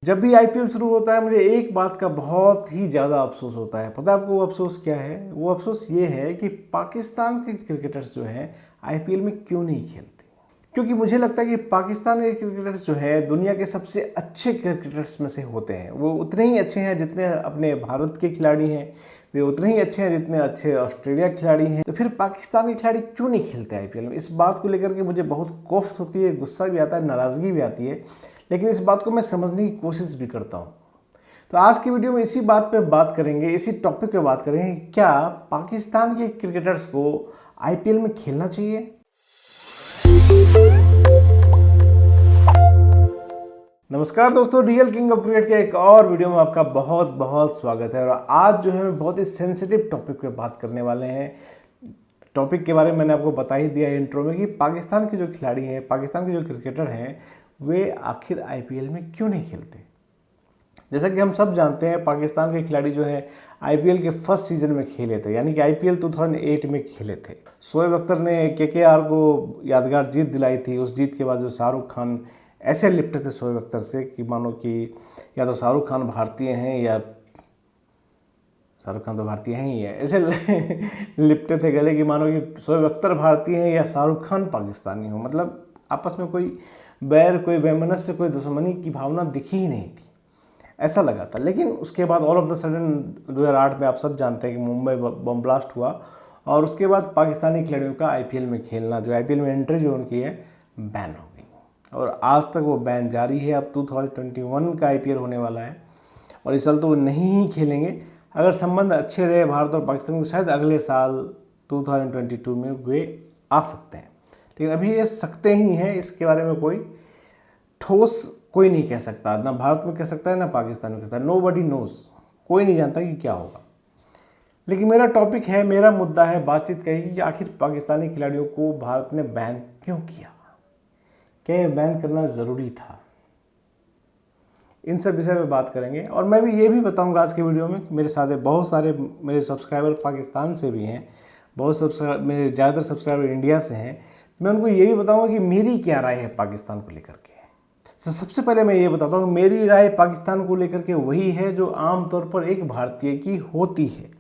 जब भी आईपीएल शुरू होता है मुझे एक बात का बहुत ही ज़्यादा अफसोस होता है। पता है आपको वो अफसोस क्या है? वो अफसोस ये है कि पाकिस्तान के क्रिकेटर्स जो हैं आईपीएल में क्यों नहीं खेलते। क्योंकि मुझे लगता है कि पाकिस्तान के क्रिकेटर्स जो है दुनिया के सबसे अच्छे क्रिकेटर्स में से होते हैं। वो उतने ही अच्छे हैं जितने अपने भारत के खिलाड़ी हैं, वे उतने ही अच्छे हैं जितने अच्छे ऑस्ट्रेलिया के खिलाड़ी हैं। तो फिर पाकिस्तान के खिलाड़ी क्यों नहीं खेलते आईपीएल में? इस बात को लेकर के मुझे बहुत कोफ्त होती है, गुस्सा भी आता है, नाराज़गी भी आती है, लेकिन इस बात को मैं समझने की कोशिश भी करता हूँ। तो आज की वीडियो में इसी बात पे बात करेंगे, इसी टॉपिक पे बात करेंगे, क्या पाकिस्तान के क्रिकेटर्स को आईपीएल में खेलना चाहिए। नमस्कार दोस्तों, रियल किंग ऑफ क्रिकेट के एक और वीडियो में आपका बहुत बहुत स्वागत है। और आज जो है हम बहुत ही सेंसिटिव टॉपिक पे बात करने वाले हैं। टॉपिक के बारे में मैंने आपको बता ही दिया इंट्रो में कि पाकिस्तान के जो खिलाड़ी हैं, पाकिस्तान के जो क्रिकेटर हैं, वे आखिर आईपीएल में क्यों नहीं खेलते। जैसा कि हम सब जानते हैं, पाकिस्तान के खिलाड़ी जो हैं आईपीएल के फर्स्ट सीजन में खेले थे, यानी कि आईपीएल 2008 में खेले थे। शोएब अख्तर ने केकेआर को यादगार जीत दिलाई थी। उस जीत के बाद जो शाहरुख खान ऐसे लिपटे थे शोएब अख्तर से कि मानो कि या तो शाहरुख खान भारतीय हैं या शाहरुख खान तो भारतीय हैं ही है, ऐसे लिपटे थे गले कि मानो कि शोएब अख्तर भारतीय हैं या शाहरुख खान पाकिस्तानी हो। मतलब आपस में कोई बैर, कोई वैमनस्य, कोई दुश्मनी की भावना दिखी ही नहीं थी, ऐसा लगा था। लेकिन उसके बाद ऑल ऑफ द सडन 2008 में आप सब जानते हैं कि मुंबई बम ब्लास्ट हुआ और उसके बाद पाकिस्तानी खिलाड़ियों का आईपीएल में खेलना, जो आईपीएल में एंट्री जो उनकी है, बैन हो गई। और आज तक वो बैन जारी है। अब 2021 का आईपीएल होने वाला है और इस साल तो वो नहीं ही खेलेंगे। अगर संबंध अच्छे रहे भारत और पाकिस्तान के, शायद अगले साल 2022 में वे आ सकते हैं। लेकिन अभी ये सकते ही हैं, इसके बारे में कोई ठोस कोई नहीं कह सकता, ना भारत में कह सकता है ना पाकिस्तान में कह सकता है। नोबडी नोज, कोई नहीं जानता कि क्या होगा। लेकिन मेरा टॉपिक है, मेरा मुद्दा है, बातचीत कहेगी कि आखिर पाकिस्तानी खिलाड़ियों को भारत ने बैन क्यों किया, क्या ये बैन करना ज़रूरी था। इन सब विषय पे बात करेंगे और मैं भी ये भी बताऊंगा आज के वीडियो में कि मेरे साथ बहुत सारे मेरे सब्सक्राइबर पाकिस्तान से भी हैं, मेरे ज़्यादातर सब्सक्राइबर इंडिया से हैं। मैं उनको ये भी बताऊंगा कि मेरी क्या राय है पाकिस्तान को लेकर के। तो सबसे पहले मैं ये बताता हूँ, मेरी राय पाकिस्तान को लेकर के वही है जो आमतौर पर एक भारतीय की होती है,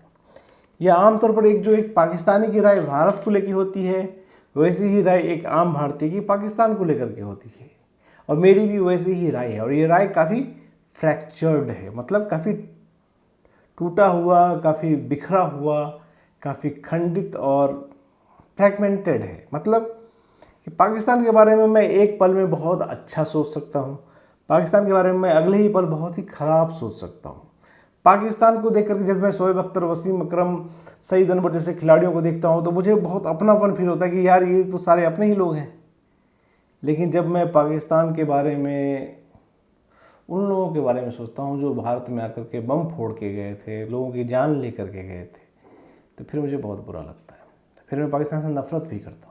या आमतौर पर एक पाकिस्तानी की राय भारत को लेकर होती है, वैसी ही राय एक आम भारतीय की पाकिस्तान को लेकर के होती है। और मेरी भी वैसी ही राय है। और ये राय काफ़ी फ्रैक्चर्ड है, मतलब काफ़ी टूटा हुआ, काफ़ी बिखरा हुआ, काफ़ी खंडित और फ्रैगमेंटेड है। मतलब कि पाकिस्तान के बारे में मैं एक पल में बहुत अच्छा सोच सकता हूँ, पाकिस्तान के बारे में मैं अगले ही पल बहुत ही ख़राब सोच सकता हूँ। पाकिस्तान को देख करके जब मैं शोएब अख्तर, वसीम अकरम, सईद अनवर जैसे खिलाड़ियों को देखता हूँ तो मुझे बहुत अपनापन फील होता है कि यार ये तो सारे अपने ही लोग हैं। लेकिन जब मैं पाकिस्तान के बारे में, उन लोगों के बारे में सोचता हूँ जो भारत में आकर के बम फोड़ के गए थे, लोगों की जान ले करके गए थे, तो फिर मुझे बहुत बुरा लगता है। फिर मैं पाकिस्तान से नफरत भी करता हूँ।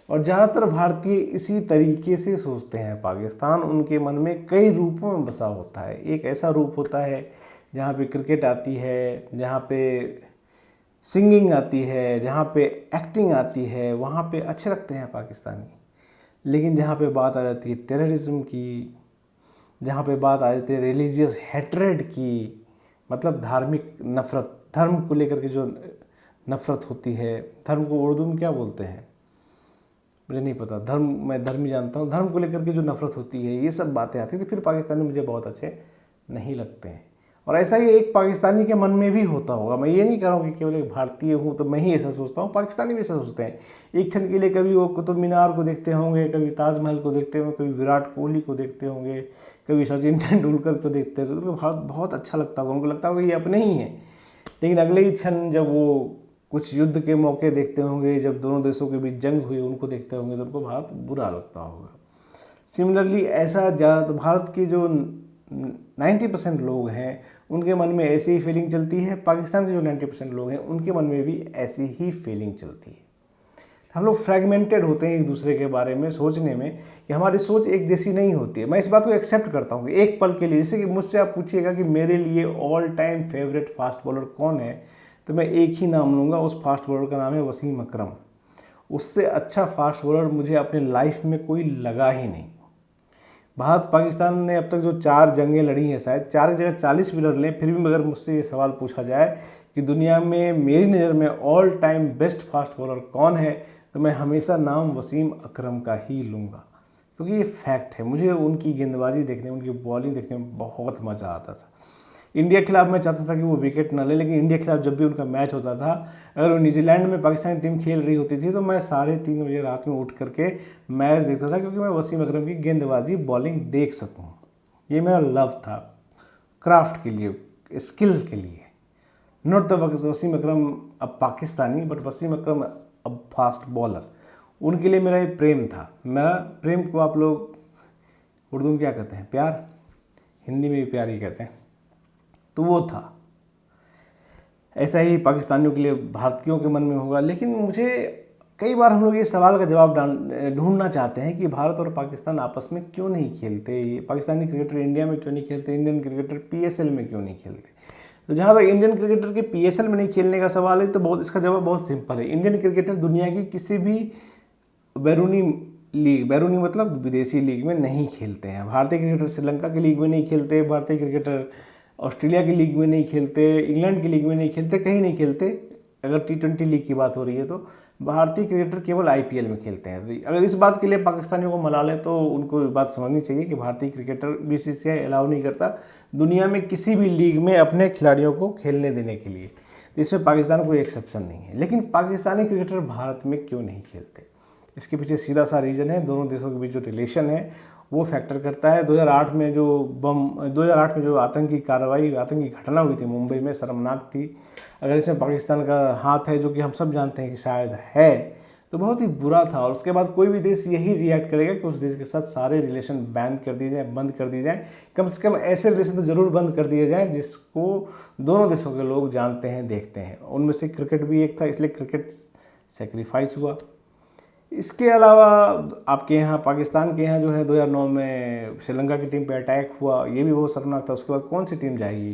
और ज़्यादातर भारतीय इसी तरीके से सोचते हैं। पाकिस्तान उनके मन में कई रूपों में बसा होता है। एक ऐसा रूप होता है जहाँ पे क्रिकेट आती है, जहाँ पे सिंगिंग आती है, जहाँ पे एक्टिंग आती है, वहाँ पे अच्छे लगते हैं पाकिस्तानी। लेकिन जहाँ पे बात आ जाती है टेररिज्म की, जहाँ पे बात आ जाती है रिलीजियस हेट्रेड की, मतलब धार्मिक नफ़रत, धर्म को लेकर के जो नफ़रत होती है, धर्म को उर्दू में क्या बोलते हैं मुझे नहीं पता, धर्म, मैं धर्म ही जानता हूँ, धर्म को लेकर के जो नफ़रत होती है, ये सब बातें आती हैं, तो फिर पाकिस्तानी मुझे बहुत अच्छे नहीं लगते हैं। और ऐसा ही एक पाकिस्तानी के मन में भी होता होगा। मैं ये नहीं कह रहा हूँ कि केवल एक भारतीय हूँ तो मैं ही ऐसा सोचता हूँ, पाकिस्तानी भी ऐसा सोचते हैं। एक क्षण के लिए कभी वो कुतुब मीनार को देखते होंगे, कभी ताजमहल को देखते होंगे, कभी विराट कोहली को देखते होंगे, कभी सचिन तेंदुलकर को देखते होंगे, तो उनको भारत बहुत अच्छा लगता होगा, उनको लगता होगा ये अपने ही हैं। लेकिन अगले ही क्षण जब वो कुछ युद्ध के मौके देखते होंगे, जब दोनों देशों के बीच जंग हुई, उनको देखते होंगे तो उनको बहुत बुरा लगता होगा। सिमिलरली ऐसा ज़्यादा भारत के जो 90% लोग हैं उनके मन में ऐसी ही फीलिंग चलती है, पाकिस्तान के जो 90% लोग हैं उनके मन में भी ऐसी ही फीलिंग चलती है। हम लोग फ्रैगमेंटेड होते हैं एक दूसरे के बारे में सोचने में, कि हमारी सोच एक जैसी नहीं होती है। मैं इस बात को एक्सेप्ट करता हूँ कि एक पल के लिए, जैसे कि मुझसे आप पूछिएगा कि मेरे लिए all time favourite fast bowler कौन है, तो मैं एक ही नाम लूँगा। उस फास्ट बॉलर का नाम है वसीम अकरम। उससे अच्छा फास्ट बॉलर मुझे अपने लाइफ में कोई लगा ही नहीं। भारत पाकिस्तान ने अब तक जो 4 जंगें लड़ी हैं, शायद 4 की जगह 40 भी लड़ लें, फिर भी अगर मुझसे ये सवाल पूछा जाए कि दुनिया में मेरी नज़र में all time best fast bowler कौन है, तो मैं हमेशा नाम वसीम अकरम का ही लूँगा, क्योंकि ये फैक्ट है। मुझे उनकी गेंदबाजी देखने, उनकी बॉलिंग देखने में बहुत मज़ा आता था। इंडिया के खिलाफ मैं चाहता था कि वो विकेट न ले, लेकिन इंडिया के खिलाफ जब भी उनका मैच होता था, अगर वो न्यूजीलैंड में पाकिस्तानी टीम खेल रही होती थी, तो मैं 3:30 बजे रात में उठ करके मैच देखता था, क्योंकि मैं वसीम अकरम की गेंदबाजी बॉलिंग देख सकूं। ये मेरा लव था, क्राफ्ट के लिए, स्किल के लिए। नॉट द वसीम अकरम अब पाकिस्तानी, बट वसीम अकरम अब फास्ट बॉलर, उनके लिए मेरा ये प्रेम था। मेरा प्रेम को आप लोग उर्दू में क्या कहते हैं, प्यार, हिंदी में भी प्यार ही कहते हैं, तो वो था। ऐसा ही पाकिस्तानियों के लिए भारतीयों के मन में होगा। लेकिन मुझे कई बार हम लोग ये सवाल का जवाब ढूंढना चाहते हैं कि भारत और पाकिस्तान आपस में क्यों नहीं खेलते, ये पाकिस्तानी क्रिकेटर इंडिया में क्यों नहीं खेलते, इंडियन क्रिकेटर पीएसएल में क्यों नहीं खेलते। तो जहाँ तक इंडियन क्रिकेटर के पीएसएल में नहीं खेलने का सवाल है, तो इसका जवाब बहुत सिंपल है। इंडियन क्रिकेटर दुनिया की किसी भी बैरूनी लीग, बैरूनी मतलब विदेशी लीग में नहीं खेलते हैं। भारतीय क्रिकेटर श्रीलंका की लीग में नहीं खेलते, भारतीय क्रिकेटर ऑस्ट्रेलिया की लीग में नहीं खेलते, इंग्लैंड की लीग में नहीं खेलते, कहीं नहीं खेलते। अगर T20 लीग की बात हो रही है तो भारतीय क्रिकेटर केवल IPL में खेलते हैं। अगर इस बात के लिए पाकिस्तानियों को मना लें, तो उनको बात समझनी चाहिए कि भारतीय क्रिकेटर BCCI अलाउ नहीं करता दुनिया में किसी भी लीग में अपने खिलाड़ियों को खेलने देने के लिए, तो इसमें पाकिस्तान कोई एक्सेप्शन नहीं है। लेकिन पाकिस्तानी क्रिकेटर भारत में क्यों नहीं खेलते, इसके पीछे सीधा सा रीज़न है, दोनों देशों के बीच जो रिलेशन है वो फैक्टर करता है। 2008 में जो आतंकी कार्रवाई, आतंकी घटना हुई थी मुंबई में, शर्मनाक थी। अगर इसमें पाकिस्तान का हाथ है, जो कि हम सब जानते हैं कि शायद है, तो बहुत ही बुरा था। और उसके बाद कोई भी देश यही रिएक्ट करेगा कि उस देश के साथ सारे रिलेशन बैन कर दिए जाएँ, बंद कर दिए जाएँ। कम से कम ऐसे रिलेशन तो ज़रूर बंद कर दिए जाएँ जिसको दोनों देशों के लोग जानते हैं, देखते हैं। उनमें से क्रिकेट भी एक था, इसलिए क्रिकेट सेक्रीफाइस हुआ। इसके अलावा आपके यहाँ, पाकिस्तान के यहाँ जो है 2009 में श्रीलंका की टीम पे अटैक हुआ, ये भी बहुत शर्मनाक था। उसके बाद कौन सी टीम जाएगी,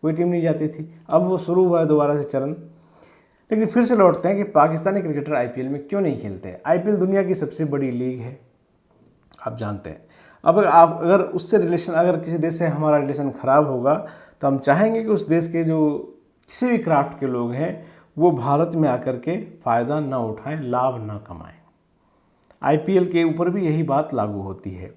कोई टीम नहीं जाती थी। अब वो शुरू हुआ है दोबारा से चलन। लेकिन फिर से लौटते हैं कि पाकिस्तानी क्रिकेटर IPL में क्यों नहीं खेलते। IPL दुनिया की सबसे बड़ी लीग है, आप जानते हैं। अब आप अगर उससे रिलेशन, अगर किसी देश से हमारा रिलेशन ख़राब होगा, तो हम चाहेंगे कि उस देश के जो किसी भी क्राफ्ट के लोग हैं वो भारत में आकर के फ़ायदा ना उठाएं, लाभ ना कमाएं। IPL के ऊपर भी यही बात लागू होती है।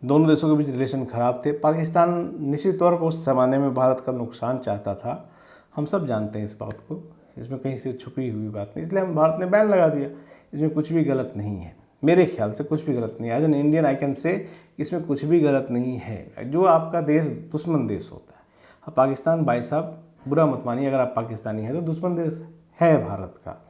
दोनों देशों के बीच रिलेशन ख़राब थे। पाकिस्तान निश्चित तौर पर उस ज़माने में भारत का नुकसान चाहता था, हम सब जानते हैं इस बात को, इसमें कहीं से छुपी हुई बात नहीं। इसलिए हम भारत ने बैन लगा दिया। इसमें कुछ भी गलत नहीं है, मेरे ख्याल से कुछ भी गलत नहीं है। As an Indian I can say इसमें कुछ भी गलत नहीं है। जो आपका देश दुश्मन देश होता है, अब पाकिस्तान, भाई साहब बुरा मत मानिए, अगर आप पाकिस्तानी हैं तो दुश्मन देश है भारत का।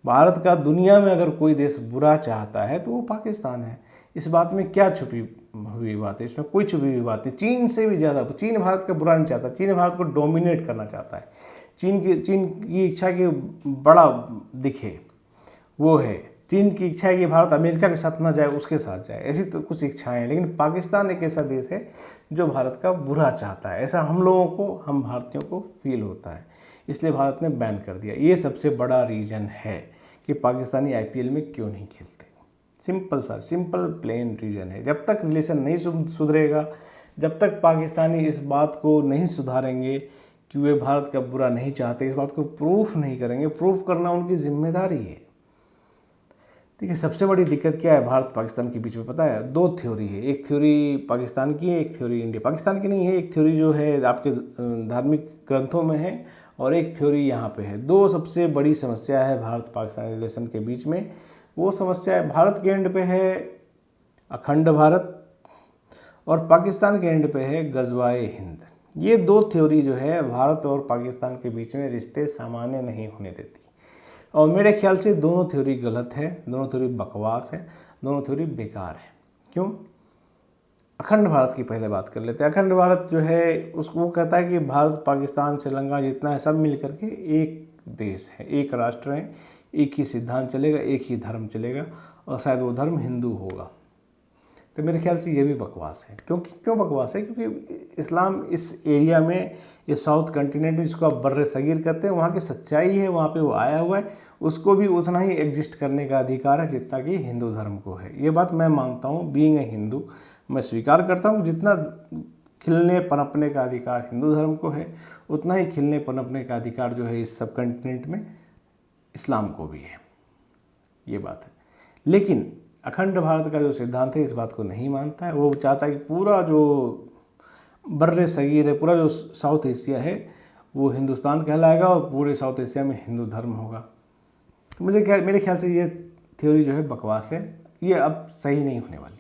भारत का दुनिया में अगर कोई देश बुरा चाहता है तो वो पाकिस्तान है। इस बात में क्या छुपी हुई बात है, इसमें कोई छुपी हुई बात नहीं। चीन से भी ज़्यादा, चीन भारत का बुरा नहीं चाहता, चीन भारत को डोमिनेट करना चाहता है। चीन की इच्छा कि बड़ा दिखे, वो है। चीन की इच्छा है कि भारत अमेरिका के साथ ना जाए, उसके साथ जाए, ऐसी तो कुछ इच्छाएं हैं। लेकिन पाकिस्तान एक ऐसा देश है जो भारत का बुरा चाहता है, ऐसा हम लोगों को, हम भारतीयों को फील होता है। इसलिए भारत ने बैन कर दिया। ये सबसे बड़ा रीज़न है कि पाकिस्तानी IPL में क्यों नहीं खेलते। सिंपल सा, सिंपल प्लेन रीज़न है। जब तक रिलेशन नहीं सुधरेगा, जब तक पाकिस्तानी इस बात को नहीं सुधारेंगे कि वे भारत का बुरा नहीं चाहते, इस बात को प्रूफ नहीं करेंगे, प्रूफ करना उनकी जिम्मेदारी है। देखिए, सबसे बड़ी दिक्कत क्या है भारत पाकिस्तान के बीच में, पता है? 2 थ्योरी है। एक थ्योरी पाकिस्तान की है, एक थ्योरी इंडिया। पाकिस्तान की नहीं है, एक थ्योरी जो है आपके धार्मिक ग्रंथों में है, और एक थ्योरी यहाँ पे है। 2 सबसे बड़ी समस्या है भारत पाकिस्तान रिलेशन के बीच में। वो समस्या है, भारत के एंड पे है अखंड भारत, और पाकिस्तान के एंड पे है गजवाए हिंद। ये 2 थ्योरी जो है भारत और पाकिस्तान के बीच में रिश्ते सामान्य नहीं होने देती। और मेरे ख्याल से दोनों थ्योरी गलत है, दोनों थ्योरी बकवास है, दोनों थ्योरी बेकार है। क्यों? अखंड भारत की पहले बात कर लेते हैं। अखंड भारत जो है उसको वो कहता है कि भारत, पाकिस्तान, श्रीलंका जितना है सब मिल करके एक देश है, एक राष्ट्र है, एक ही सिद्धांत चलेगा, एक ही धर्म चलेगा, और शायद वो धर्म हिंदू होगा। तो मेरे ख्याल से ये भी बकवास है। क्यों बकवास है? क्योंकि इस्लाम इस एरिया में, ये साउथ कंटिनेंट में, जिसको आप बर्रे सगीर कहते हैं, वहाँ की सच्चाई है, वहाँ पे वो आया हुआ है, उसको भी उतना ही एग्जिस्ट करने का अधिकार है जितना कि हिंदू धर्म को है। ये बात मैं मानता हूँ, बीइंग ए हिंदू मैं स्वीकार करता हूँ जितना खिलने पनपने का अधिकार हिंदू धर्म को है, उतना ही खिलने पनपने का अधिकार जो है इस सब कंटिनेंट में इस्लाम को भी है। ये बात है। लेकिन अखंड भारत का जो सिद्धांत है इस बात को नहीं मानता है। वो चाहता है कि पूरा जो बर्रे सगीर है, पूरा जो साउथ एशिया है वो हिंदुस्तान कहलाएगा और पूरे साउथ एशिया में हिंदू धर्म होगा। तो मेरे ख्याल से ये थ्योरी जो है बकवास है, ये अब सही नहीं होने वाली।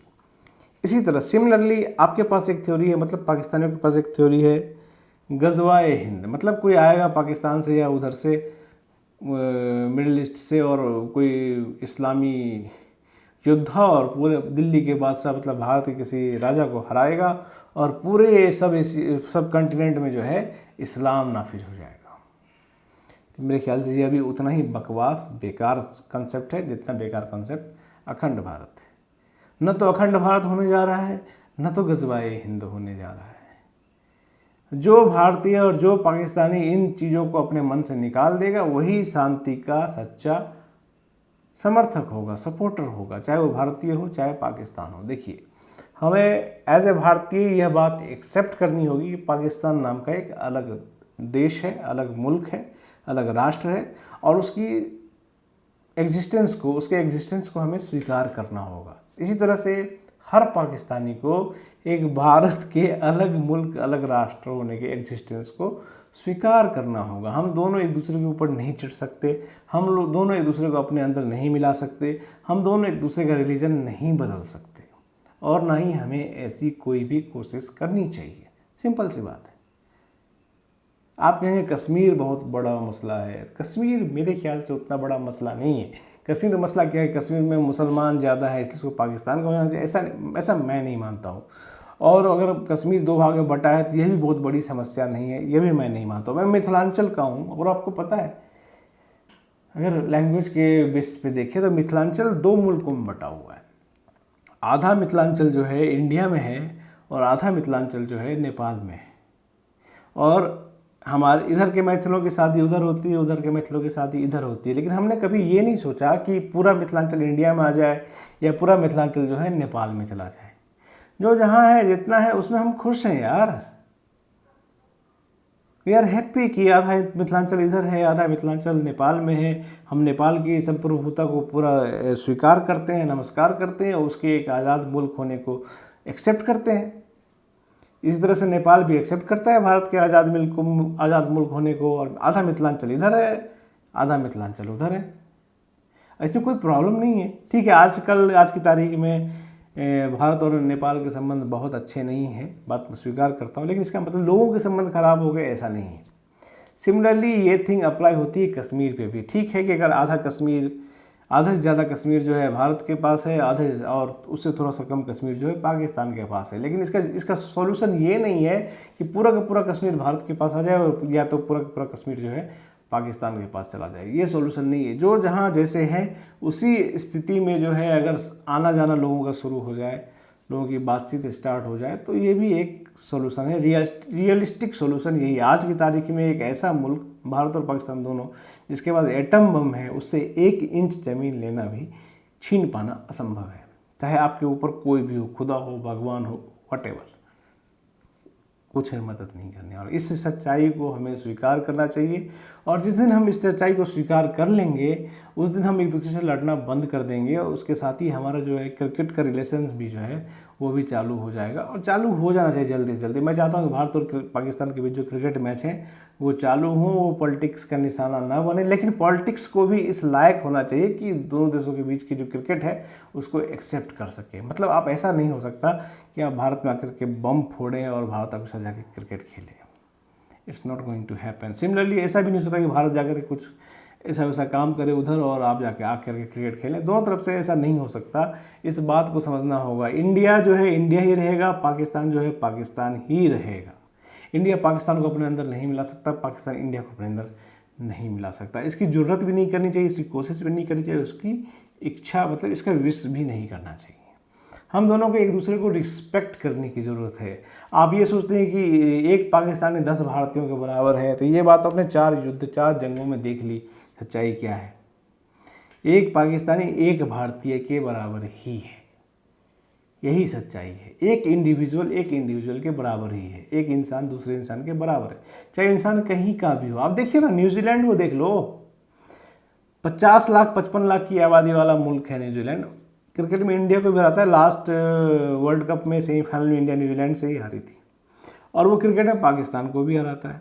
इसी तरह सिमिलरली आपके पास एक थ्योरी है, मतलब पाकिस्तानियों के पास एक थ्योरी है गजवाए हिंद, मतलब कोई आएगा पाकिस्तान से या उधर से मिडिल ईस्ट से और कोई इस्लामी योद्धा और पूरे दिल्ली के बादशाह मतलब भारत के किसी राजा को हराएगा और पूरे सब कंटिनेंट में जो है इस्लाम नाफिज हो जाएगा। तो मेरे ख्याल से ये अभी उतना ही बकवास बेकार कंसेप्ट है जितना बेकार कंसेप्ट अखंड भारत है। न तो अखंड भारत होने जा रहा है, न तो गजवाए हिंद होने जा रहा है। जो भारतीय और जो पाकिस्तानी इन चीज़ों को अपने मन से निकाल देगा वही शांति का सच्चा समर्थक होगा, सपोर्टर होगा, चाहे वो भारतीय हो चाहे पाकिस्तान हो। देखिए, हमें एज ए भारतीय यह बात एक्सेप्ट करनी होगी कि पाकिस्तान नाम का एक अलग देश है, अलग मुल्क है, अलग राष्ट्र है और उसके एग्जिस्टेंस को हमें स्वीकार करना होगा। इसी तरह से हर पाकिस्तानी को एक भारत के अलग मुल्क, अलग राष्ट्र होने के एग्जिस्टेंस को स्वीकार करना होगा। हम दोनों एक दूसरे के ऊपर नहीं चढ़ सकते, हम लोग दोनों एक दूसरे को अपने अंदर नहीं मिला सकते, हम दोनों एक दूसरे का रिलीजन नहीं बदल सकते और ना ही हमें ऐसी कोई भी कोशिश करनी चाहिए। सिंपल सी बात है। आप कहेंगे कश्मीर बहुत बड़ा मसला है, कश्मीर मेरे ख्याल से उतना बड़ा मसला नहीं है। कश्मीर का मसला क्या है, कश्मीर में मुसलमान ज़्यादा है इसलिए उसको पाकिस्तान का होना चाहिए, ऐसा मैं नहीं मानता हूँ। और अगर कश्मीर दो भाग में बटा है तो यह भी बहुत बड़ी समस्या नहीं है, यह भी मैं नहीं मानता हूँ। मैं मिथिलांचल का हूँ और आपको पता है अगर लैंग्वेज के बेस पे देखें तो मिथिलांचल दो मुल्कों में बटा हुआ है। आधा मिथिलांचल जो है इंडिया में है और आधा मिथिलांचल जो है नेपाल में है। और हमारे इधर के मैथिलों की शादी उधर होती है, उधर के मैथिलों की शादी इधर होती है। लेकिन हमने कभी ये नहीं सोचा कि पूरा मिथिलांचल इंडिया में आ जाए या पूरा मिथिलांचल जो है नेपाल में चला जाए। जो जहाँ है जितना है उसमें हम खुश हैं यार, वी आर हैप्पी कि आधा मिथिलांचल इधर है, आधा मिथिलांचल नेपाल में है। हम नेपाल की संप्रभुता को पूरा स्वीकार करते हैं, नमस्कार करते हैं और उसके एक आज़ाद मुल्क होने को एक्सेप्ट करते हैं। इस तरह से नेपाल भी एक्सेप्ट करता है भारत के आज़ाद मुल्क होने को और आधा मिथिलांचल इधर है, आधा मिथिलांचल उधर है। इसमें कोई प्रॉब्लम नहीं है। ठीक है, आज की तारीख में भारत और नेपाल के संबंध बहुत अच्छे नहीं हैं, बात मैं स्वीकार करता हूँ, लेकिन इसका मतलब लोगों के संबंध खराब हो गए ऐसा नहीं है। सिमिलरली ये थिंग अप्लाई होती है कश्मीर पे भी। ठीक है कि अगर आधा से ज़्यादा कश्मीर जो है भारत के पास है, आधे और उससे थोड़ा सा कम कश्मीर जो है पाकिस्तान के पास है, लेकिन इसका सॉल्यूशन ये नहीं है कि पूरा का पूरा कश्मीर भारत के पास आ जाए और या तो पूरा का पूरा कश्मीर जो है पाकिस्तान के पास चला जाए। ये सॉल्यूशन नहीं है। जो जहाँ जैसे है उसी स्थिति में जो है अगर आना जाना लोगों का शुरू हो जाए, लोगों की बातचीत स्टार्ट हो जाए तो ये भी एक सॉल्यूशन है। रियलिस्टिक सॉल्यूशन यही। आज की तारीख में एक ऐसा मुल्क भारत और पाकिस्तान दोनों जिसके पास एटम बम है, उससे 1 इंच ज़मीन लेना भी छीन पाना असंभव है। चाहे आपके ऊपर कोई भी हो, खुदा हो, भगवान हो, व्हाटएवर, कुछ मदद नहीं करने वाला। इस सच्चाई को हमें स्वीकार करना चाहिए और जिस दिन हम इस सच्चाई को स्वीकार कर लेंगे उस दिन हम एक दूसरे से लड़ना बंद कर देंगे और उसके साथ ही हमारा जो है क्रिकेट का रिलेशंस भी जो है वो भी चालू हो जाएगा और चालू हो जाना चाहिए जल्दी से जल्दी। मैं चाहता हूँ कि भारत और पाकिस्तान के बीच जो क्रिकेट मैच हैं वो चालू हों, वो पॉलिटिक्स का निशाना ना बने, लेकिन पॉलिटिक्स को भी इस लायक होना चाहिए कि दोनों देशों के बीच की जो क्रिकेट है उसको एक्सेप्ट कर सके। मतलब आप ऐसा नहीं हो सकता कि आप भारत में आकर के बम फोड़ें और भारत आपके साथ जाकर क्रिकेट खेलें। It's not going to happen. Similarly ऐसा भी नहीं हो सकता कि भारत जाकर के कुछ ऐसा वैसा काम करे उधर और आप जाके आकर के क्रिकेट खेलें। दोनों तरफ से ऐसा नहीं हो सकता। इस बात को समझना होगा। इंडिया जो है इंडिया ही रहेगा, पाकिस्तान जो है पाकिस्तान ही रहेगा। इंडिया पाकिस्तान को अपने अंदर नहीं मिला सकता, पाकिस्तान इंडिया को अपने अंदर नहीं मिला सकता। इसकी ज़रूरत भी नहीं करनी चाहिए, इसकी कोशिश भी नहीं करनी चाहिए, उसकी इच्छा मतलब इसका विश भी नहीं करना चाहिए। हम दोनों को एक दूसरे को रिस्पेक्ट करने की ज़रूरत है। आप ये सोचते हैं कि एक पाकिस्तानी 10 भारतीयों के बराबर है, तो ये बात आपने 4 युद्ध 4 जंगों में देख ली। सच्चाई क्या है? एक पाकिस्तानी एक भारतीय के बराबर ही है। यही सच्चाई है। एक इंडिविजुअल के बराबर ही है, एक इंसान दूसरे इंसान के बराबर है, चाहे इंसान कहीं का भी हो। आप देखिए ना, न्यूजीलैंड को देख लो, 50 लाख 55 लाख की आबादी वाला मुल्क है न्यूजीलैंड। क्रिकेट में इंडिया को भी हराता है। लास्ट वर्ल्ड कप में सेमीफाइनल में इंडिया न्यूजीलैंड से ही हारी थी, और वो क्रिकेट में पाकिस्तान को भी हराता है।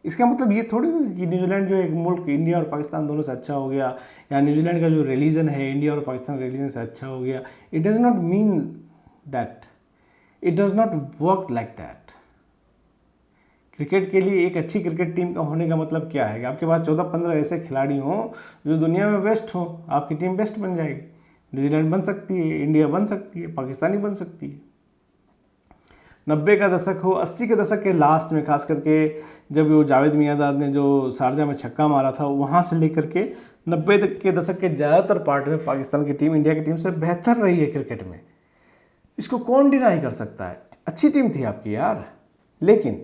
इसका मतलब ये थोड़ी कि न्यूजीलैंड जो एक मुल्क इंडिया और पाकिस्तान दोनों से अच्छा हो गया, या न्यूजीलैंड का जो रिलीजन है इंडिया और पाकिस्तान रिलीजन से अच्छा हो गया। It does not mean that, it does not work like that. Cricket के लिए एक अच्छी क्रिकेट टीम का होने का मतलब क्या है कि आपके पास 14-15 ऐसे खिलाड़ी हों जो दुनिया में बेस्ट हों, आपकी टीम बेस्ट बन जाएगी। न्यूजीलैंड बन सकती है, इंडिया बन सकती है, पाकिस्तानी बन सकती है। 90 का दशक हो, 80 के दशक के लास्ट में, खास करके जब वो जावेद मियांदाद ने जो शारजा में छक्का मारा था, वहाँ से लेकर के 90 के दशक के ज़्यादातर पार्ट में पाकिस्तान की टीम इंडिया की टीम से बेहतर रही है क्रिकेट में। इसको कौन डिनाई कर सकता है? अच्छी टीम थी आपकी यार, लेकिन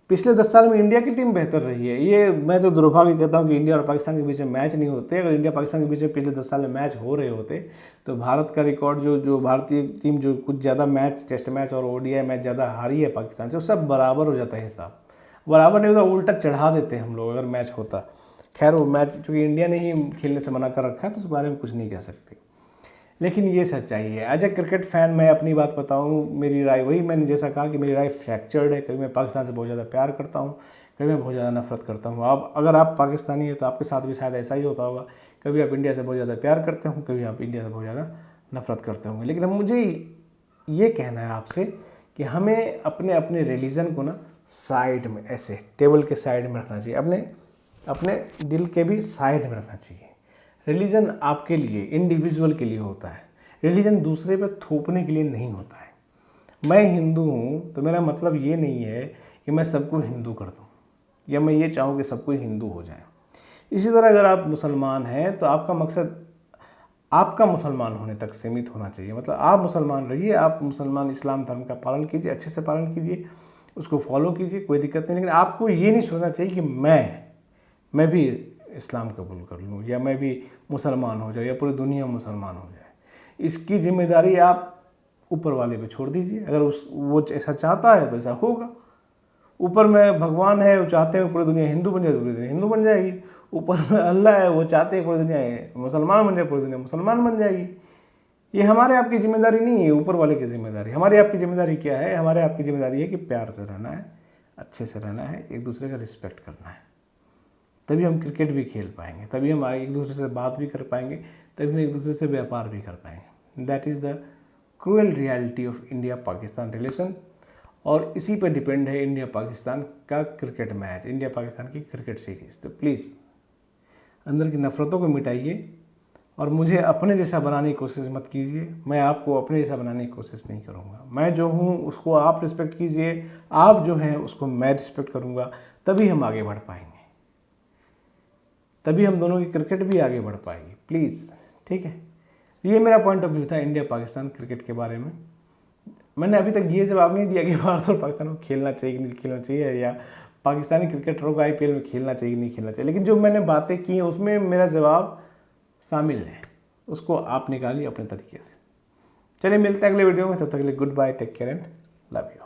पिछले 10 साल में इंडिया की टीम बेहतर रही है। ये मैं तो दुर्भाग्य कहता हूँ कि इंडिया और पाकिस्तान के बीच में मैच नहीं होते। अगर इंडिया पाकिस्तान के बीच में पिछले 10 साल में मैच हो रहे होते तो भारत का रिकॉर्ड जो भारतीय टीम जो कुछ ज़्यादा मैच, टेस्ट मैच और ओडीआई मैच ज़्यादा हारी है पाकिस्तान से, वो सब बराबर हो जाता है हिसाब। बराबर नहीं होता, उल्टा चढ़ा देते हम लोग अगर मैच होता। खैर वो मैच चूँकि इंडिया ने ही खेलने से मना कर रखा है तो उस बारे में कुछ नहीं कह सकते, लेकिन ये सच्चाई है। एज ए क्रिकेट फ़ैन मैं अपनी बात बताऊँ, मेरी राय वही, मैंने जैसा कहा कि मेरी राय फ्रैक्चर्ड है। कभी मैं पाकिस्तान से बहुत ज़्यादा प्यार करता हूँ, कभी मैं बहुत ज़्यादा नफरत करता हूँ। आप अगर आप पाकिस्तानी हैं तो आपके साथ भी शायद ऐसा ही होता होगा। कभी आप इंडिया से बहुत ज़्यादा प्यार करते हों, कभी आप इंडिया से बहुत ज़्यादा नफरत करते होंगे। लेकिन मुझे ये कहना है आपसे कि हमें अपने अपने रिलीजन को ना साइड में, ऐसे टेबल के साइड में रखना चाहिए, अपने दिल के भी साइड में रखना चाहिए। रिलीजन आपके लिए, इंडिविजुअल के लिए होता है। रिलीजन दूसरे पे थोपने के लिए नहीं होता है। मैं हिंदू हूँ तो मेरा मतलब ये नहीं है कि मैं सबको हिंदू कर दूँ या मैं ये चाहूँ कि सबको हिंदू हो जाए। इसी तरह अगर आप मुसलमान हैं तो आपका मकसद आपका मुसलमान होने तक सीमित होना चाहिए। मतलब आप मुसलमान रहिए, आप मुसलमान इस्लाम धर्म का पालन कीजिए, अच्छे से पालन कीजिए, उसको फॉलो कीजिए, कोई दिक्कत नहीं। लेकिन आपको ये नहीं सोचना चाहिए कि मैं भी इस्लाम कबूल कर लूँ या मैं भी मुसलमान हो जाऊँ या पूरी दुनिया मुसलमान हो जाए। इसकी जिम्मेदारी आप ऊपर वाले पे छोड़ दीजिए। अगर वो ऐसा चाहता है तो ऐसा होगा। ऊपर में भगवान है, वो चाहते हैं पूरी दुनिया हिंदू बन जाए, पूरी दुनिया हिंदू बन जाएगी। ऊपर में अल्लाह है, वो चाहते हैं पूरी दुनिया मुसलमान बन जाए, पूरी दुनिया मुसलमान बन जाएगी। ये हमारे आपकी जिम्मेदारी नहीं है, ऊपर वाले की जिम्मेदारी। हमारी आपकी जिम्मेदारी क्या है? हमारे आपकी जिम्मेदारी है कि प्यार से रहना है, अच्छे से रहना है, एक दूसरे का रिस्पेक्ट करना है। तभी हम क्रिकेट भी खेल पाएंगे, तभी हम एक दूसरे से बात भी कर पाएंगे, तभी हम एक दूसरे से व्यापार भी कर पाएंगे। That is the cruel reality of India Pakistan relation. और इसी पर डिपेंड है इंडिया पाकिस्तान का क्रिकेट मैच, इंडिया पाकिस्तान की क्रिकेट सीरीज़। तो प्लीज़ अंदर की नफ़रतों को मिटाइए और मुझे अपने जैसा बनाने की कोशिश मत कीजिए। मैं आपको अपने जैसा बनाने की कोशिश नहीं करूँगा। मैं जो हूँ उसको आप रिस्पेक्ट कीजिए, आप जो हैं उसको मैं रिस्पेक्ट करूँगा। तभी हम आगे बढ़ पाएंगे, तभी हम दोनों की क्रिकेट भी आगे बढ़ पाएगी। प्लीज़, ठीक है। ये मेरा पॉइंट ऑफ व्यू था इंडिया पाकिस्तान क्रिकेट के बारे में। मैंने अभी तक ये जवाब नहीं दिया कि भारत और पाकिस्तान को खेलना चाहिए कि नहीं खेलना चाहिए, या पाकिस्तानी क्रिकेटरों को आईपीएल में खेलना चाहिए कि नहीं खेलना चाहिए। लेकिन जो मैंने बातें की हैं उसमें मेरा जवाब शामिल है, उसको आप निकालिए अपने तरीके से। चलिए मिलते हैं अगले वीडियो में, तब तक के लिए goodbye, take care and love you.